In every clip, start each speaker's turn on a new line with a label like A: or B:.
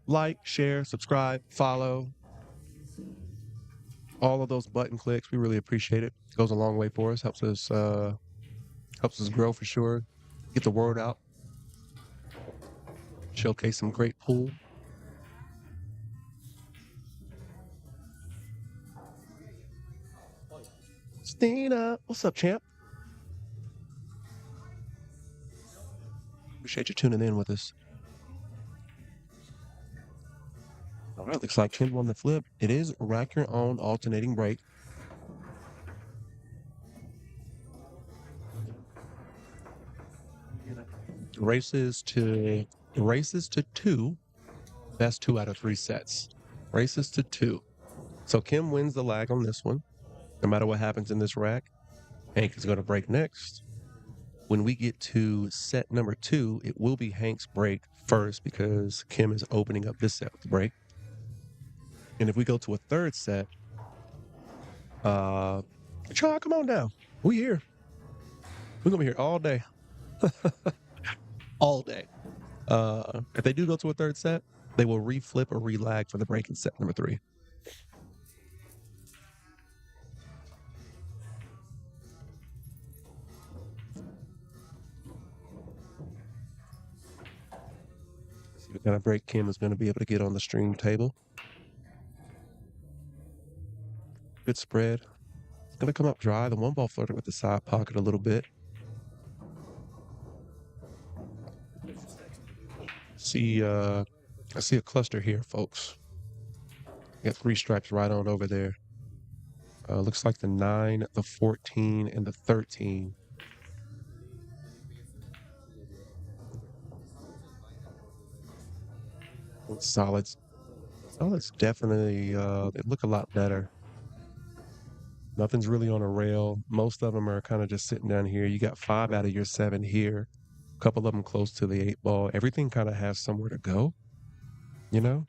A: like, share, subscribe, follow. All of those button clicks, we really appreciate it. It goes a long way for us. Helps us grow for sure. Get the word out. Showcase some great pool. Stina, what's up, champ? Appreciate you tuning in with us. All right, looks like Kim won the flip. It is rack your own alternating break. Races to 2. Best 2 out of 3 sets. Races to 2. So Kim wins the lag on this one. No matter what happens in this rack, Hank is going to break next. When we get to set number 2, it will be Hank's break first because Kim is opening up this set with the break. And if we go to a third set, Char, come on down. We here. We're gonna be here all day. All day. If they do go to a third set, they will reflip or relag for the break in set number 3. See what kind of break Kim is going to be able to get on the stream table. Good spread. It's going to come up dry. The one ball flirting with the side pocket a little bit. I see a cluster here, folks. Got 3 stripes right on over there. Looks like the 9, the 14, and the 13. Solids. Solids definitely, they look a lot better. Nothing's really on a rail. Most of them are kind of just sitting down here. You got 5 out of your 7 here. A couple of them close to the 8 ball. Everything kind of has somewhere to go, you know?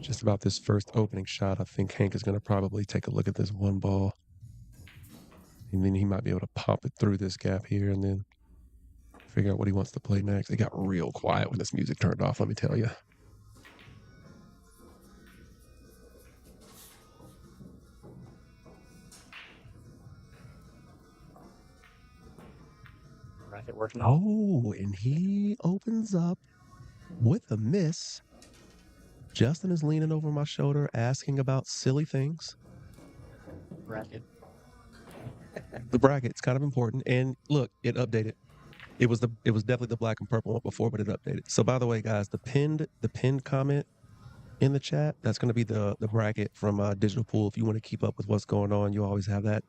A: Just about this first opening shot, I think Hank is going to probably take a look at this 1 ball. And then he might be able to pop it through this gap here and then figure out what he wants to play next. It got real quiet when this music turned off, let me tell you.
B: Bracket working.
A: Oh, and he opens up with a miss. Justin is leaning over my shoulder asking about silly things.
B: Bracket.
A: The bracket's kind of important. And look, it updated. It was definitely the black and purple one before, but it updated. So by the way, guys, the pinned comment in the chat, that's going to be the bracket from DigitalPool. If you want to keep up with what's going on, you always have that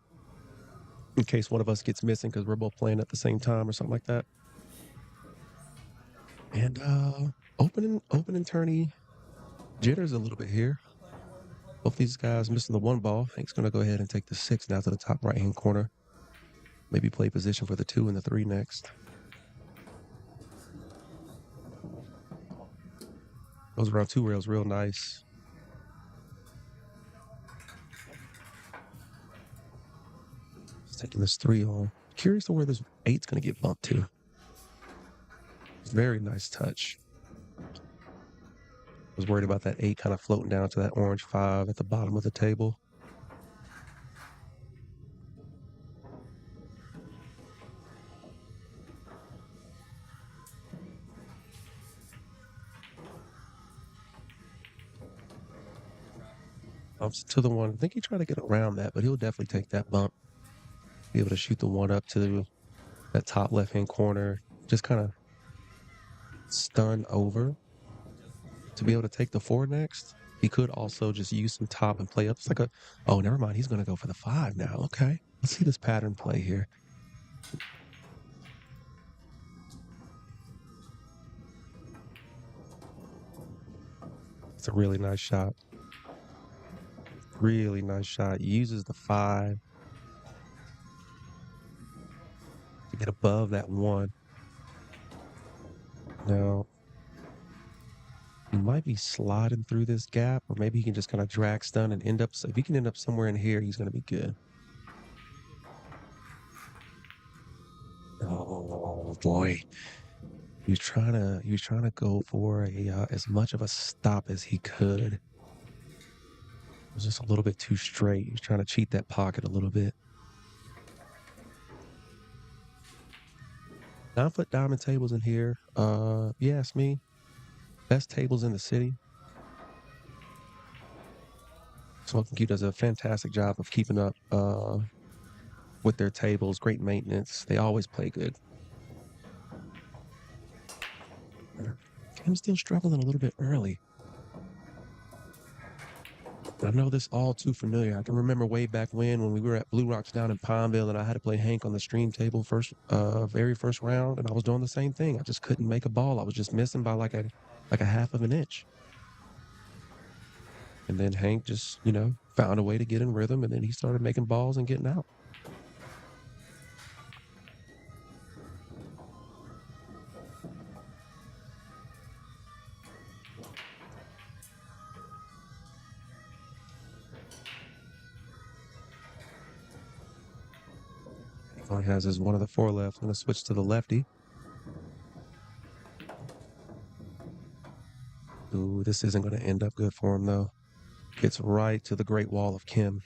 A: in case one of us gets missing because we're both playing at the same time or something like that. And opening tourney jitters a little bit here. Both these guys missing the 1 ball. Hank's going to go ahead and take the 6 now to the top right-hand corner. Maybe play position for the 2 and the 3 next. Goes around 2 rails real nice. He's taking this 3 on. Curious to where this 8's going to get bumped to. Very nice touch. Was worried about that 8 kind of floating down to that orange 5 at the bottom of the table. Bumps to the 1. I think he tried to get around that, but he'll definitely take that bump. Be able to shoot the 1 up to that top left-hand corner. Just kind of stun over to be able to take the 4 next. He could also just use some top and play up. It's like oh, never mind. He's going to go for the 5 now. Okay. Let's see this pattern play here. It's a really nice shot. Really nice shot. Uses the 5 to get above that 1. Now, he might be sliding through this gap, or maybe he can just kind of drag stun and end up. So if he can end up somewhere in here, he's going to be good. Oh boy. He was trying to go for a as much of a stop as he could. It was just a little bit too straight. He was trying to cheat that pocket a little bit. 9-foot diamond tables in here. You ask me, best tables in the city. Smokin Cue does a fantastic job of keeping up with their tables. Great maintenance. They always play good. I'm still struggling a little bit early. I know this all too familiar. I can remember way back when we were at Blue Rocks down in Pineville, and I had to play Hank on the stream table very first round, and I was doing the same thing. I just couldn't make a ball. I was just missing by like a half of an inch. And then Hank just, found a way to get in rhythm, and then he started making balls and getting out. All he has is one of the 4 left. I'm going to switch to the lefty. Ooh, this isn't going to end up good for him, though. Gets right to the Great Wall of Kim.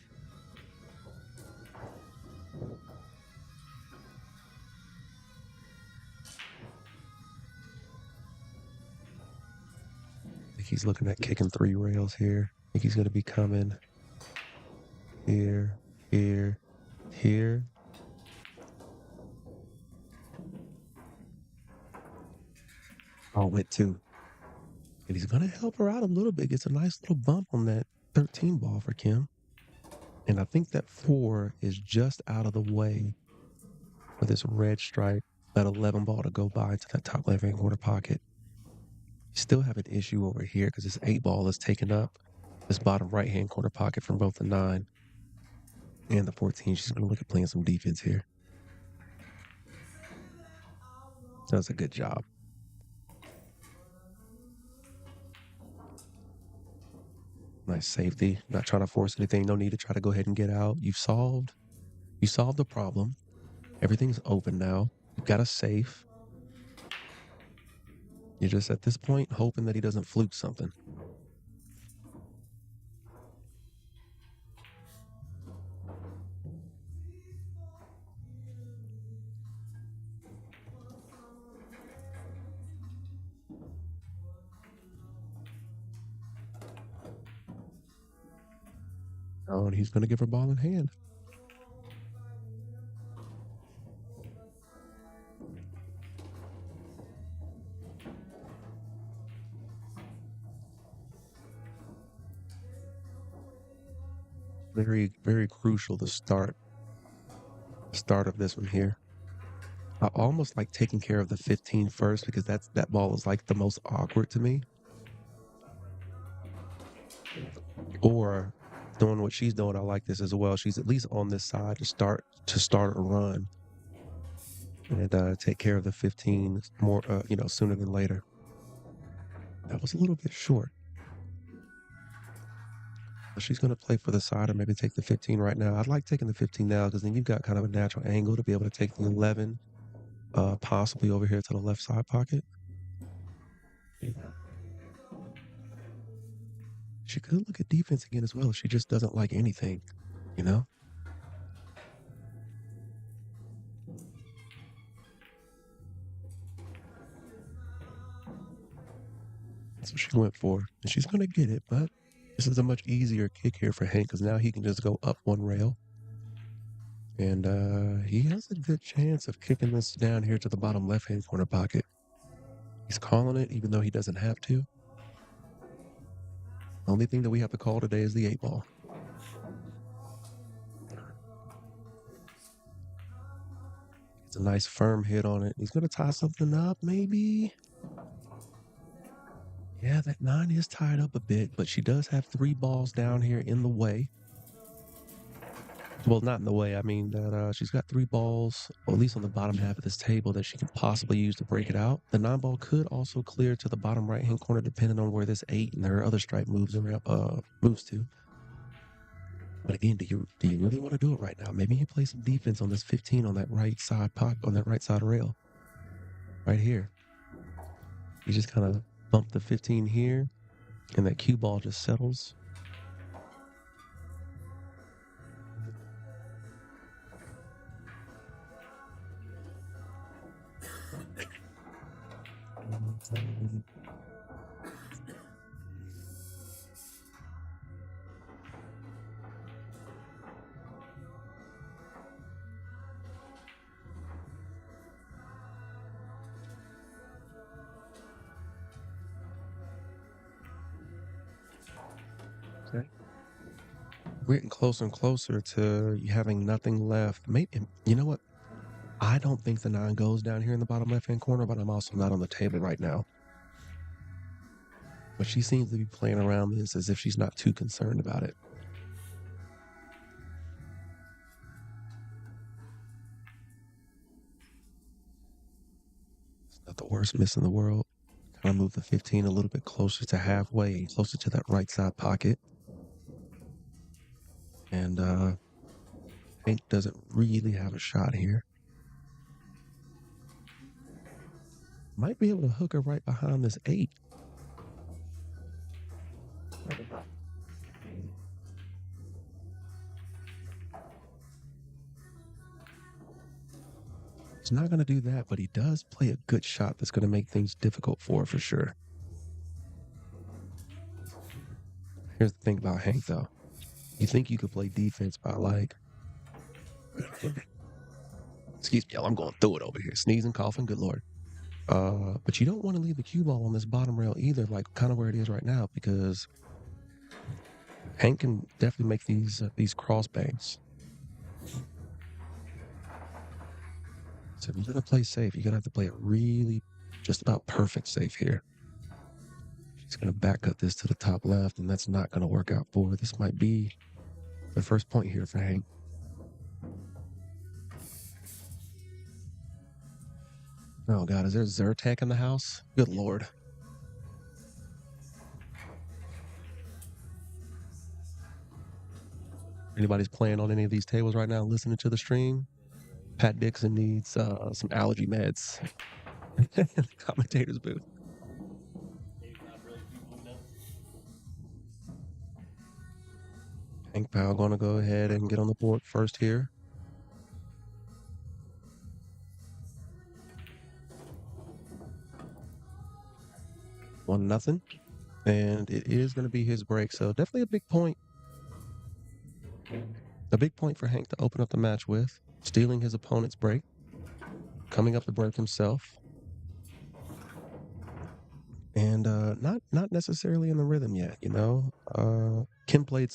A: I think he's looking at kicking 3 rails here. I think he's going to be coming here, here, here. Oh, went 2. And he's going to help her out a little bit. Gets a nice little bump on that 13 ball for Kim. And I think that 4 is just out of the way for this red stripe, that 11 ball to go by into that top left-hand corner pocket. You still have an issue over here because this 8 ball is taking up this bottom right-hand corner pocket from both the 9 and the 14. She's going to look at playing some defense here. Does a good job. Nice safety. Not trying to force anything. No need to try to go ahead and get out. You solved the problem. Everything's open now. You've got a safe. You're just at this point hoping that he doesn't fluke something. Oh, and he's going to give her ball in hand. Very, very crucial the start of this one here. I almost like taking care of the 15 first because that ball is like the most awkward to me. Or doing what she's doing, I like this as well. She's at least on this side to start a run and take care of the 15 more, sooner than later. That was a little bit short. She's going to play for the side or maybe take the 15 right now. I'd like taking the 15 now because then you've got kind of a natural angle to be able to take the 11 possibly over here to the left side pocket. She could look at defense again as well if she just doesn't like anything, That's what she went for. And she's going to get it, but this is a much easier kick here for Hank because now he can just go up 1 rail. And he has a good chance of kicking this down here to the bottom left-hand corner pocket. He's calling it even though he doesn't have to. The only thing that we have to call today is the 8 ball. It's a nice firm hit on it. He's going to tie something up, maybe. Yeah, that 9 is tied up a bit, but she does have 3 balls down here in the way. Well, not in the way. I mean that she's got 3 balls, or at least on the bottom half of this table, that she can possibly use to break it out. The 9 ball could also clear to the bottom right-hand corner, depending on where this 8 and her other stripe moves to. But again, do you really want to do it right now? Maybe you play some defense on this 15 on that right side rail, right here. You just kind of bump the 15 here, and that cue ball just settles. Okay. We're getting closer and closer to you having nothing left. Maybe, you know what? I don't think the 9 goes down here in the bottom left-hand corner, but I'm also not on the table right now. But she seems to be playing around this as if she's not too concerned about it. It's not the worst miss in the world. Kind of move the 15 a little bit closer to halfway, closer to that right side pocket. And Hank doesn't really have a shot here. Might be able to hook her right behind this 8. He's not going to do that, but he does play a good shot that's going to make things difficult for her for sure. Here's the thing about Hank, though. You think you could play defense by like... Excuse me, y'all, I'm going through it over here. Sneezing, coughing, good Lord. But you don't want to leave the cue ball on this bottom rail either, like kind of where it is right now, because Hank can definitely make these cross bangs. So if you're going to play safe, you're going to have to play a really just about perfect safe here. She's going to back cut this to the top left, and that's not going to work out for her. This might be the first point here for Hank. Oh, God, is there Zyrtec in the house? Good Lord. Anybody's playing on any of these tables right now, listening to the stream? Pat Dixon needs some allergy meds in the commentator's booth. Hank Powell going to go ahead and get on the board first here. 1-0. And it is going to be his break. So definitely a big point. A big point for Hank to open up the match with. Stealing his opponent's break. Coming up the break himself. And not necessarily in the rhythm yet, you know. Kim played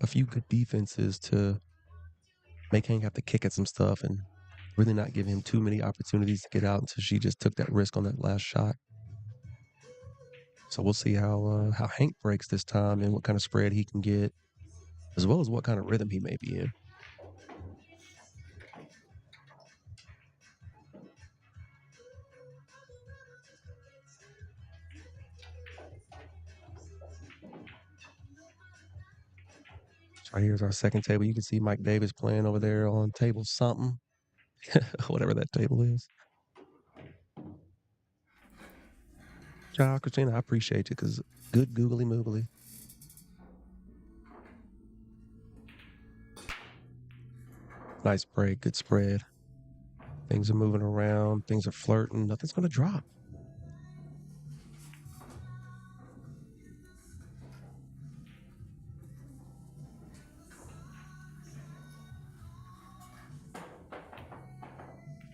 A: a few good defenses to make Hank have to kick at some stuff and really not give him too many opportunities to get out until she just took that risk on that last shot. So we'll see how Hank breaks this time and what kind of spread he can get, as well as what kind of rhythm he may be in. So right here's our second table. You can see Mike Davis playing over there on table something, whatever that table is. Ciao, Christina. I appreciate you because good googly moogly. Nice break, good spread. Things are moving around. Things are flirting. Nothing's going to drop.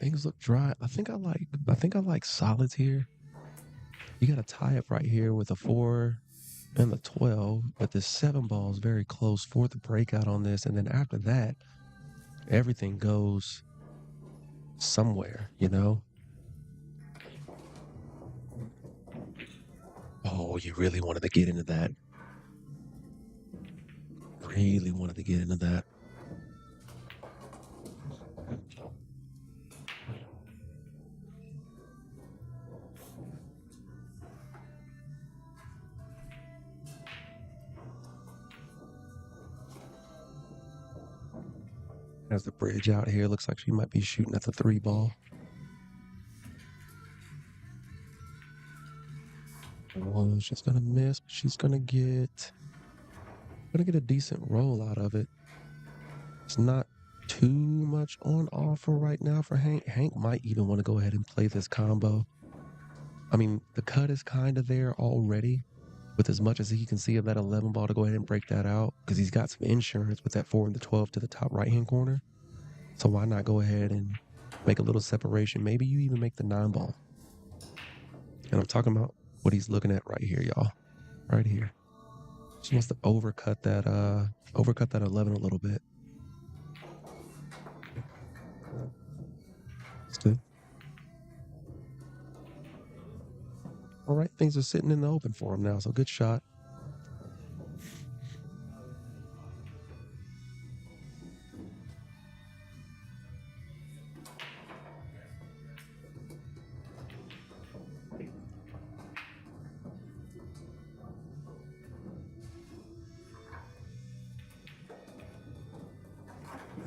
A: Things look dry. I think I like solids here. You got to tie up right here with a 4 and the 12, but the 7 ball is very close for the breakout on this. And then after that, everything goes somewhere, you know? Oh, you really wanted to get into that. Really wanted to get into that. Has the bridge out here. Looks like she might be shooting at the 3 ball. Oh, she's gonna miss, but she's gonna get a decent roll out of it. It's not too much on offer right now for Hank. Hank might even want to go ahead and play this combo. I mean, the cut is kind of there already, with as much as he can see of that 11 ball to go ahead and break that out, because he's got some insurance with that 4 and the 12 to the top right-hand corner. So why not go ahead and make a little separation? Maybe you even make the 9 ball. And I'm talking about what he's looking at right here, y'all. Right here. Just wants to overcut that 11 a little bit. That's good. All right, things are sitting in the open for him now, so good shot.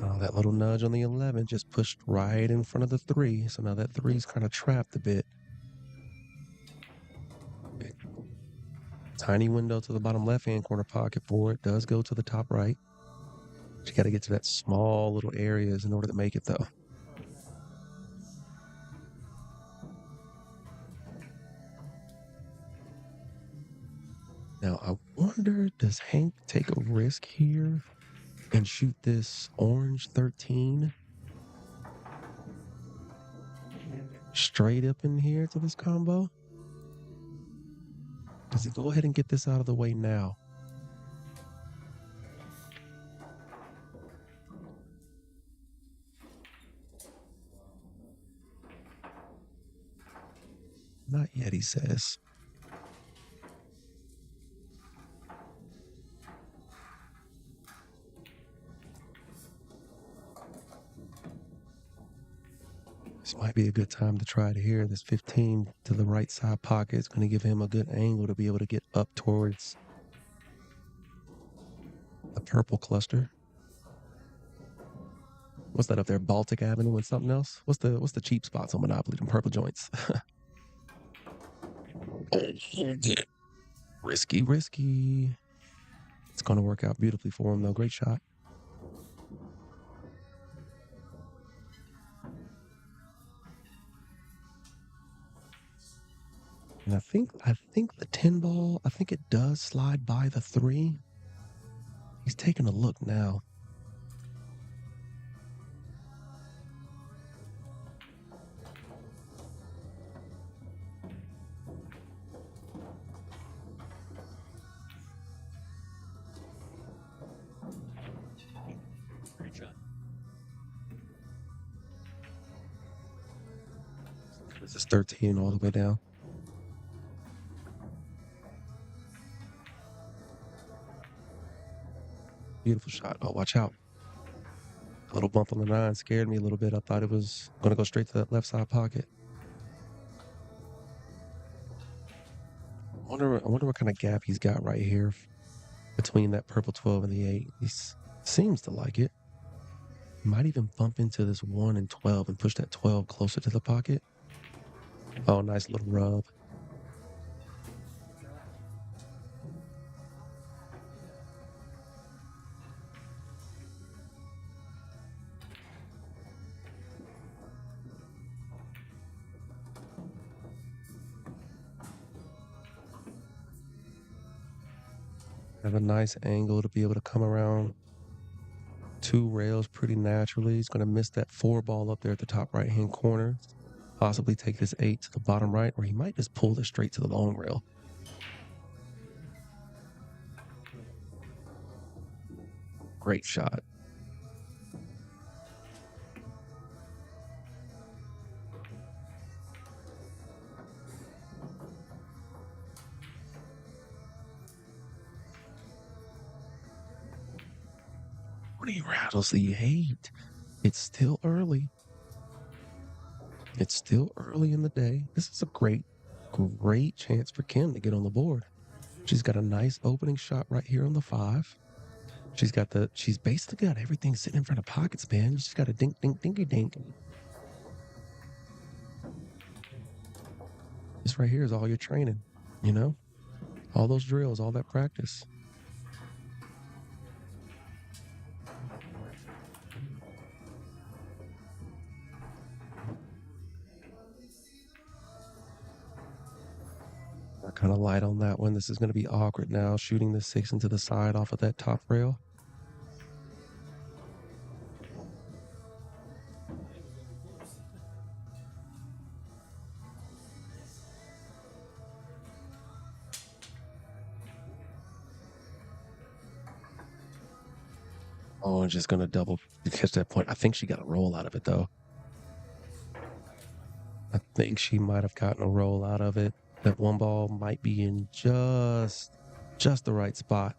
A: Oh, that little nudge on the 11 just pushed right in front of the 3, so now that 3's kind of trapped a bit. Tiny window to the bottom left-hand corner pocket for it. Does go to the top right. You got to get to that small little areas in order to make it, though. Now, I wonder, does Hank take a risk here and shoot this orange 13 straight up in here to this combo? Does he go ahead and get this out of the way now? Not yet, he says. This might be a good time to try it here. This 15 to the right side pocket is going to give him a good angle to be able to get up towards the purple cluster. What's that up there? Baltic Avenue and something else? What's the cheap spots on Monopoly? Them purple joints. Risky. It's going to work out beautifully for him, though. Great shot. And I think the 10 ball, I think it does slide by the 3. He's taking a look now.
B: Great shot.
A: This is 13 all the way down. Beautiful shot. Oh, watch out. A little bump on the 9 scared me a little bit. I thought it was going to go straight to that left side pocket. I wonder what kind of gap he's got right here between that purple 12 and the 8. He seems to like it. Might even bump into this 1 and 12 and push that 12 closer to the pocket. Oh, nice little rub. Have a nice angle to be able to come around 2 rails pretty naturally. He's going to miss that 4 ball up there at the top right-hand corner. Possibly take this 8 to the bottom right, or he might just pull this straight to the long rail. Great shot. When he rattles the 8, it's still early. It's still early in the day. This is a great chance for Kim to get on the board. She's got a nice opening shot right here on the 5. She's basically got everything sitting in front of pockets, man. She's got a dinky-dink. This right here is all your training, you know? All those drills, all that practice. Kind of light on that one. This is going to be awkward now, shooting the 6 into the side off of that top rail. Oh, I'm just going to double catch that point. I think she got a roll out of it, though. I think she might have gotten a roll out of it. That one ball might be in just the right spot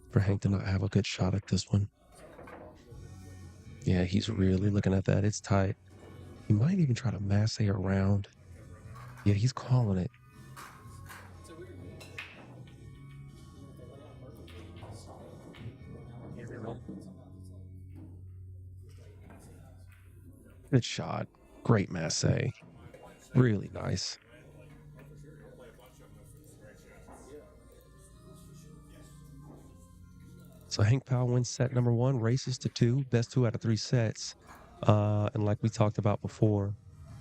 A: for Hank to not have a good shot at this one. Yeah, he's really looking at that. It's tight. He might even try to masse around. Yeah, he's calling it. Good shot. Great masse. Really nice. So Hank Powell wins set number 1, races to 2, best 2 out of 3 sets. And like we talked about before,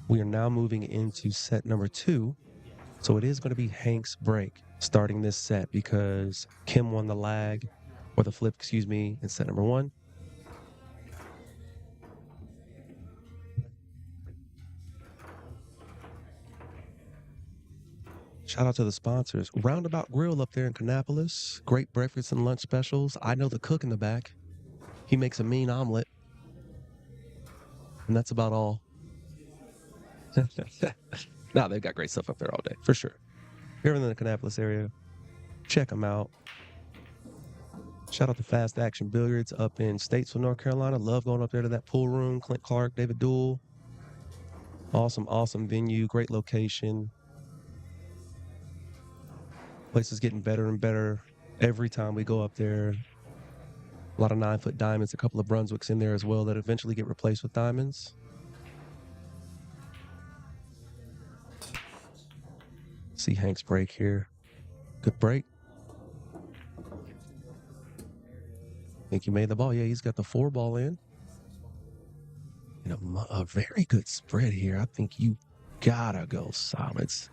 A: we are now moving into set number 2. So it is going to be Hank's break starting this set because Kim won the lag, or the flip, excuse me, in set number 1. Shout out to the sponsors. Roundabout Grill up there in Kannapolis. Great breakfast and lunch specials. I know the cook in the back. He makes a mean omelet. And that's about all. No, they've got great stuff up there all day, for sure. Here in the Kannapolis area, check them out. Shout out to Fast Action Billiards up in Statesville, North Carolina. Love going up there to that pool room. Clint Clark, David Duell. Awesome venue, great location. Place is getting better and better every time we go up there. A lot of 9-foot diamonds, a couple of Brunswicks in there as well that eventually get replaced with diamonds. See Hank's break here. Good break. I think he made the ball. Yeah, he's got the 4 ball in. And a very good spread here. I think you gotta go solids.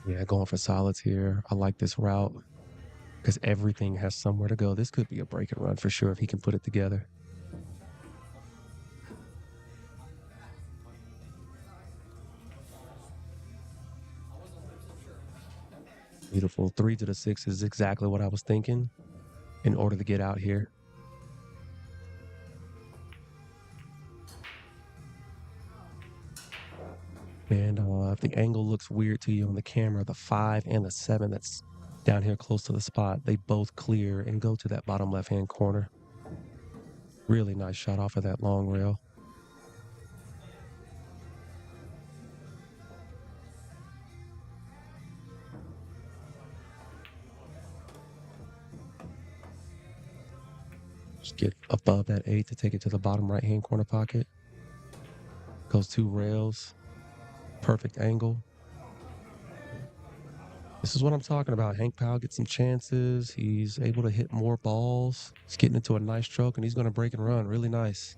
A: Yeah, going for solids here. I like this route because everything has somewhere to go. This could be a break and run for sure if he can put it together. Beautiful. 3 to the 6 is exactly what I was thinking in order to get out here. And if the angle looks weird to you on the camera, the 5 and the 7 that's down here close to the spot, they both clear and go to that bottom left-hand corner. Really nice shot off of that long rail. Just get above that 8 to take it to the bottom right-hand corner pocket. Goes 2 rails. Perfect angle. This is what I'm talking about. Hank Powell gets some chances. He's able to hit more balls. He's getting into a nice stroke, and he's going to break and run. Really nice.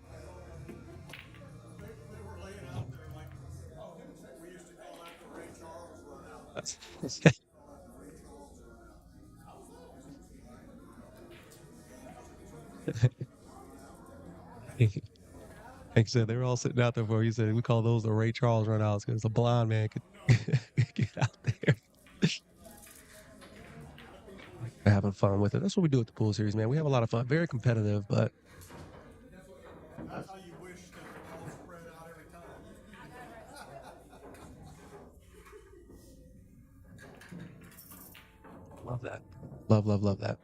A: Hank said they were all sitting out there for. He said we call those the Ray Charles runouts because a blind man could get out there. Having fun with it. That's what we do at the pool series, man. We have a lot of fun. Very competitive, but
C: That's how you wish that the ball spread out every time.
A: love that. Love that.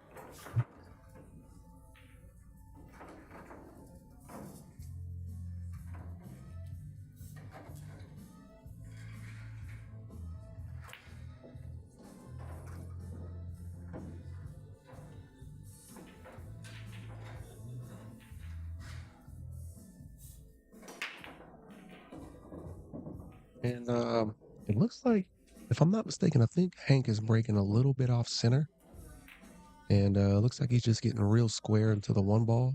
A: And it looks like, if I'm not mistaken, I think Hank is breaking a little bit off center. And looks like he's just getting real square into the one ball.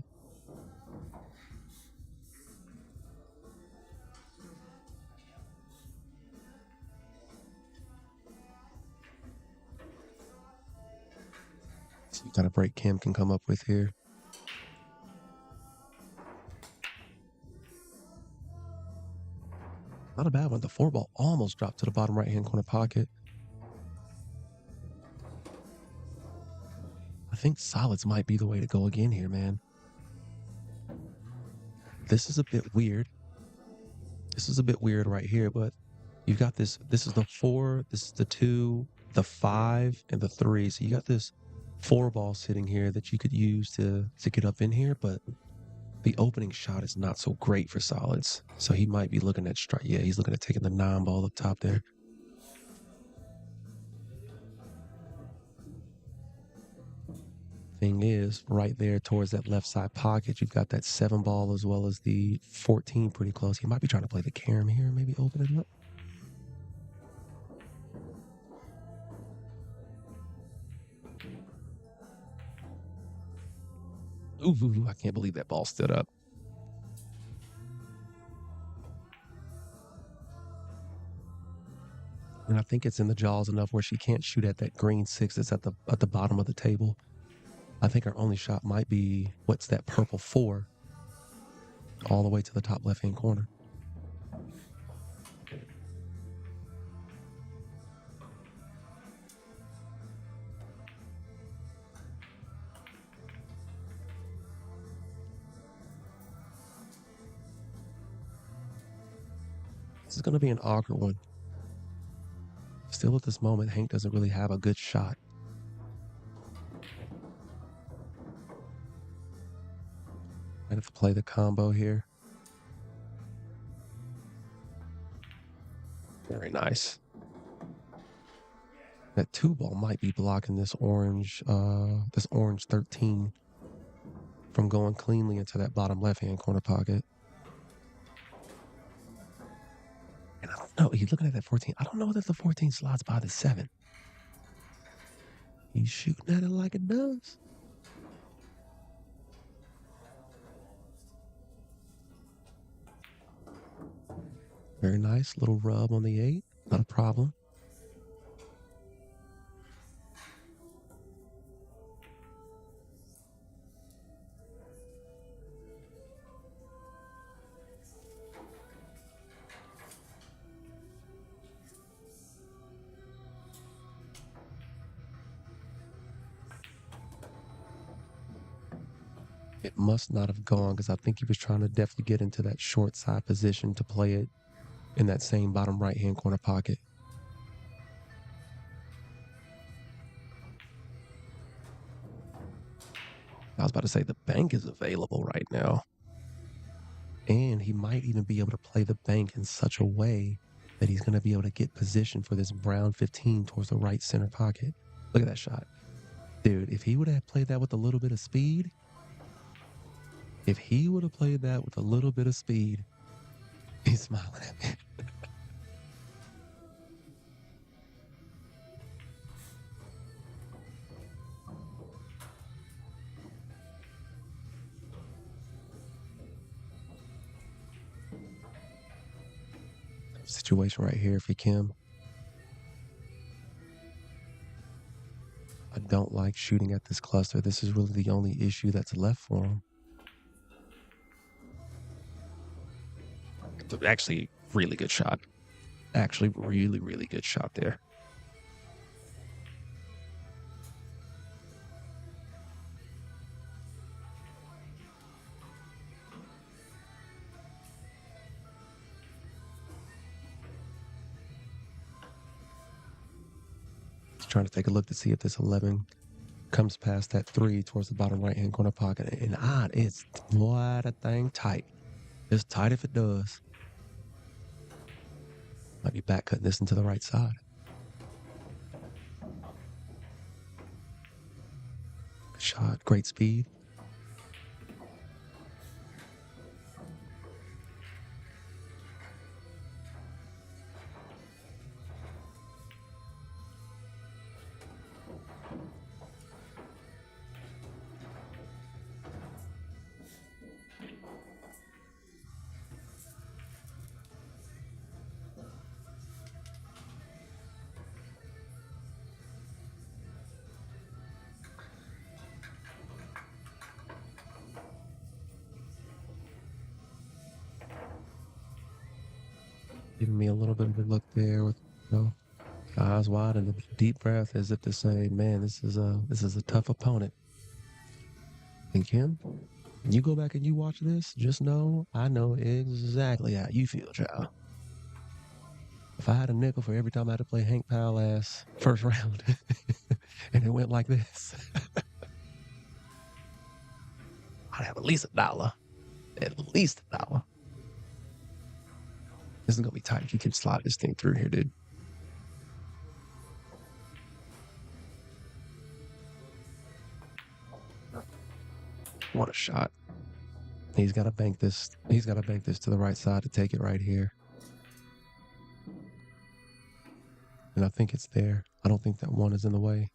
A: See what kind of break Cam can come up with here. Not a bad one. The 4 ball almost dropped to the bottom right-hand corner pocket. I think solids might be the way to go again here, man. This is a bit weird. This is a bit weird right here, but you've got this. This is the 4, this is the 2, the 5, and the 3. So you got this 4 ball sitting here that you could use to get up in here, but the opening shot is not so great for solids. So he might be looking at strike. Yeah, he's looking at taking the 9 ball up top there. Thing is, right there towards that left side pocket, you've got that 7 ball as well as the 14 pretty close. He might be trying to play the carom here, maybe open it up. Ooh, I can't believe that ball stood up. And I think it's in the jaws enough where she can't shoot at that green 6 that's at the bottom of the table. I think our only shot might be, what's that purple 4 all the way to the top left-hand corner. This is going to be an awkward one. Still at this moment, Hank doesn't really have a good shot. Might have to play the combo here. Very nice. That 2 ball might be blocking this orange 13 from going cleanly into that bottom left-hand corner pocket. And I don't know, he's looking at that 14. I don't know that the 14 slides by the 7. He's shooting at it like it does. Very nice. Little rub on the 8. Not a problem. It must not have gone because I think he was trying to definitely get into that short side position to play it in that same bottom right-hand corner pocket. I was about to say the bank is available right now. And he might even be able to play the bank in such a way that he's going to be able to get position for this brown 15 towards the right center pocket. Look at that shot. Dude, if he would have played that with a little bit of speed, he's smiling at me. Situation right here for Kim. I don't like shooting at this cluster. This is really the only issue that's left for him. Actually, really good shot. Actually, really, really good shot there. Trying to take a look to see if this 11 comes past that 3 towards the bottom right-hand corner pocket. And it's what a thing tight. It's tight if it does. Might be back cutting this into the right side. Good shot, great speed. Giving me a little bit of a look there with, eyes wide and a deep breath as if to say, man, this is a tough opponent. And Kim, when you go back and you watch this, just know I know exactly how you feel, child. If I had a nickel for every time I had to play Hank Powell ass first round and it went like this, I'd have at least $1. At least $1. This is going to be tight if you can slide this thing through here, dude. What a shot. He's got to bank this. He's got to bank this to the right side to take it right here. And I think it's there. I don't think that one is in the way.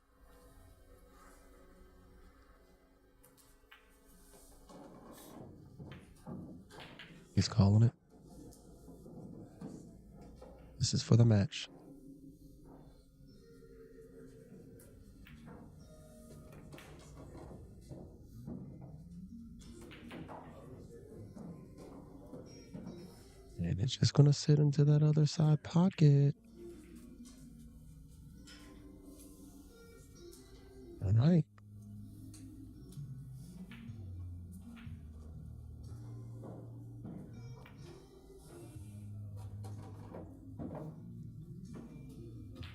A: He's calling it. This is for the match. And it's just going to sit into that other side pocket. All right.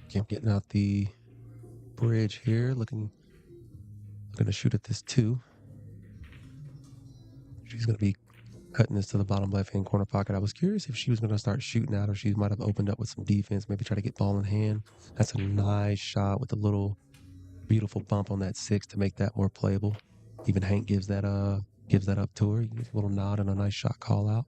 A: Keep getting out the bridge here, looking to shoot at this 2. She's going to be cutting this to the bottom left-hand corner pocket. I was curious if she was going to start shooting out or she might have opened up with some defense, maybe try to get ball in hand. That's a nice shot with a little beautiful bump on that 6 to make that more playable. Even Hank gives that up to her. He gives a little nod and a nice shot call out.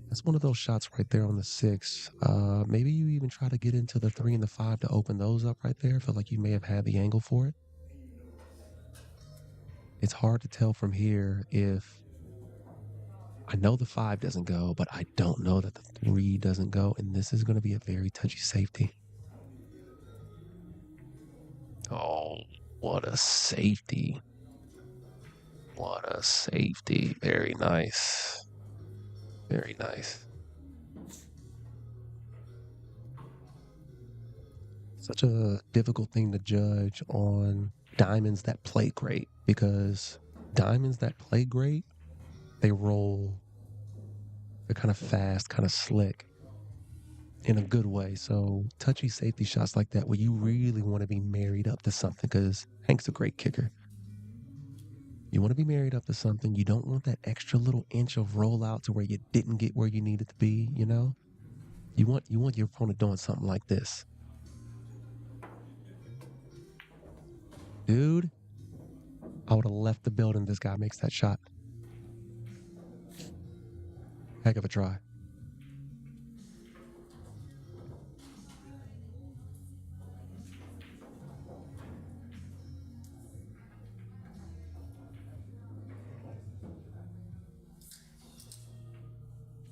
A: That's one of those shots right there on the 6. Maybe you even try to get into the 3 and the 5 to open those up right there. I feel like you may have had the angle for it. It's hard to tell from here if I know the 5 doesn't go, but I don't know that the 3 doesn't go. And this is going to be a very touchy safety. Oh, what a safety. What a safety. Very nice. Very nice. Such a difficult thing to judge on diamonds that play great, because diamonds that play great, they roll. They're kind of fast, kind of slick in a good way. So touchy safety shots like that where you really want to be married up to something, because Hank's a great kicker. You want to be married up to something. You don't want that extra little inch of rollout to where you didn't get where you needed to be, you know? You want your opponent doing something like this. Dude, I would have left the building if this guy makes that shot. Heck of a try.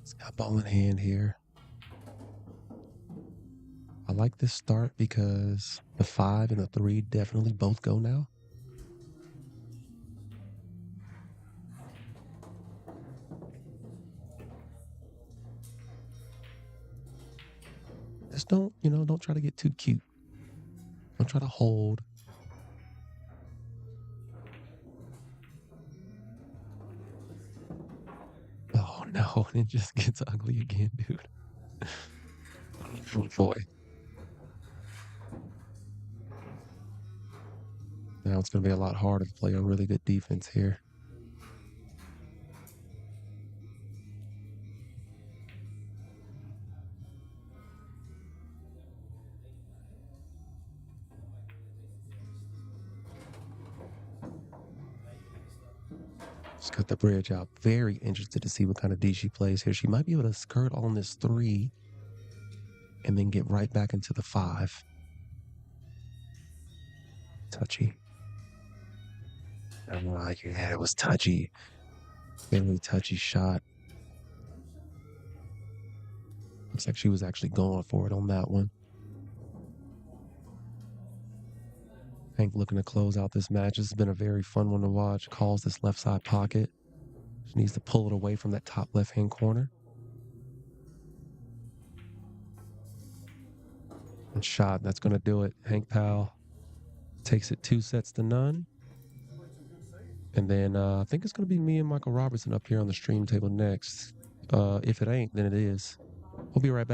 A: He's got ball in hand here. I like this start because the 5 and the 3 definitely both go now. Just don't try to get too cute. Don't try to hold. Oh no, it just gets ugly again, dude. Oh boy. Now it's going to be a lot harder to play a really good defense here. Just cut the bridge out. Very interested to see what kind of D she plays here. She might be able to skirt on this 3 and then get right back into the 5. Touchy. Oh, yeah, it was touchy. Really touchy shot. Looks like she was actually going for it on that one. Hank looking to close out this match. This has been a very fun one to watch. Calls this left side pocket. Just needs to pull it away from that top left-hand corner. And shot. That's going to do it. Hank Powell takes it 2-0. And then I think it's going to be me and Michael Robertson up here on the stream table next. If it ain't, then it is. We'll be right back.